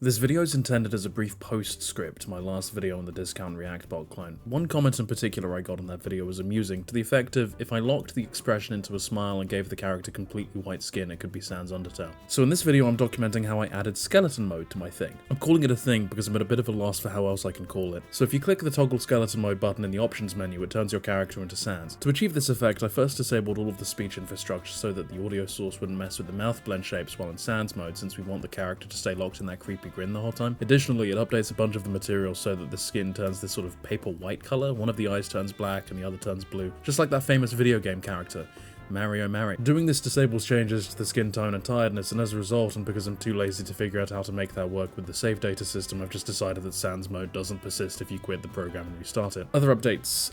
This video is intended as a brief postscript to my last video on the discount ReactBot clone. One comment in particular I got on that video was amusing, to the effect of, if I locked the expression into a smile and gave the character completely white skin, it could be Sans Undertale. So in this video I'm documenting how I added skeleton mode to my thing. I'm calling it a thing because I'm at a bit of a loss for how else I can call it. So if you click the toggle skeleton mode button in the options menu, it turns your character into Sans. To achieve this effect, I first disabled all of the speech infrastructure so that the audio source wouldn't mess with the mouth blend shapes while in Sans mode, since we want the character to stay locked in that creepy grin the whole time. Additionally, it updates a bunch of the materials so that the skin turns this sort of paper white color. One of the eyes turns black and the other turns blue, just like that famous video game character, Mario Mary. Doing this disables changes to the skin tone and tiredness, and as a result, and because I'm too lazy to figure out how to make that work with the save data system, I've just decided that Sans mode doesn't persist if you quit the program and restart it. Other updates.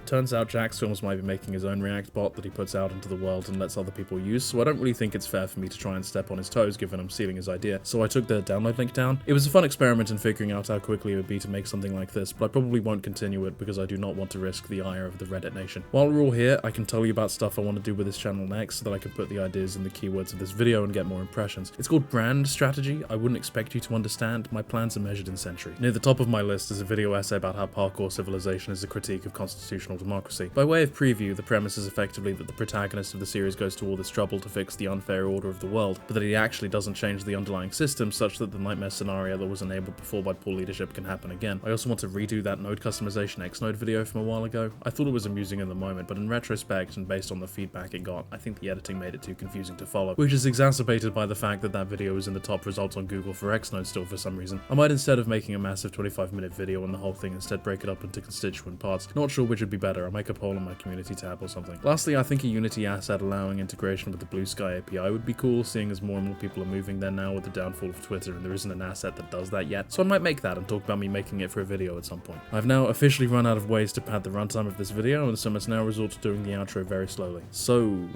Turns out Jacksfilms might be making his own ReactBot that he puts out into the world and lets other people use, so I don't really think it's fair for me to try and step on his toes given I'm stealing his idea, so I took the download link down. It was a fun experiment in figuring out how quickly it would be to make something like this, but I probably won't continue it because I do not want to risk the ire of the Reddit nation. While we're all here, I can tell you about stuff I want to do with this channel next so that I can put the ideas in the keywords of this video and get more impressions. It's called brand strategy. I wouldn't expect you to understand. My plans are measured in centuries. Near the top of my list is a video essay about how parkour civilization is a critique of constitutional democracy. By way of preview, the premise is effectively that the protagonist of the series goes to all this trouble to fix the unfair order of the world, but that he actually doesn't change the underlying system such that the nightmare scenario that was enabled before by poor leadership can happen again. I also want to redo that node customization X-Node video from a while ago. I thought it was amusing in the moment, but in retrospect and based on the feedback it got, I think the editing made it too confusing to follow, which is exacerbated by the fact that that video is in the top results on Google for X-Node still for some reason. I might, instead of making a massive 25-minute video on the whole thing, instead break it up into constituent parts. Not sure which would be better. I'll make a poll on my community tab or something. Lastly, I think a Unity asset allowing integration with the Blue Sky API would be cool, seeing as more and more people are moving there now with the downfall of Twitter and there isn't an asset that does that yet, so I might make that and talk about me making it for a video at some point. I've now officially run out of ways to pad the runtime of this video, and so must now resort to doing the outro very slowly. So,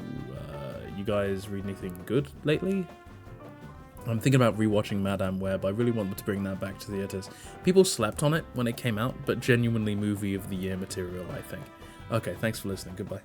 you guys read anything good lately? I'm thinking about rewatching Madame Web. I really want to bring that back to theaters. People slept on it when it came out, but genuinely movie of the year material, I think. Okay, thanks for listening. Goodbye.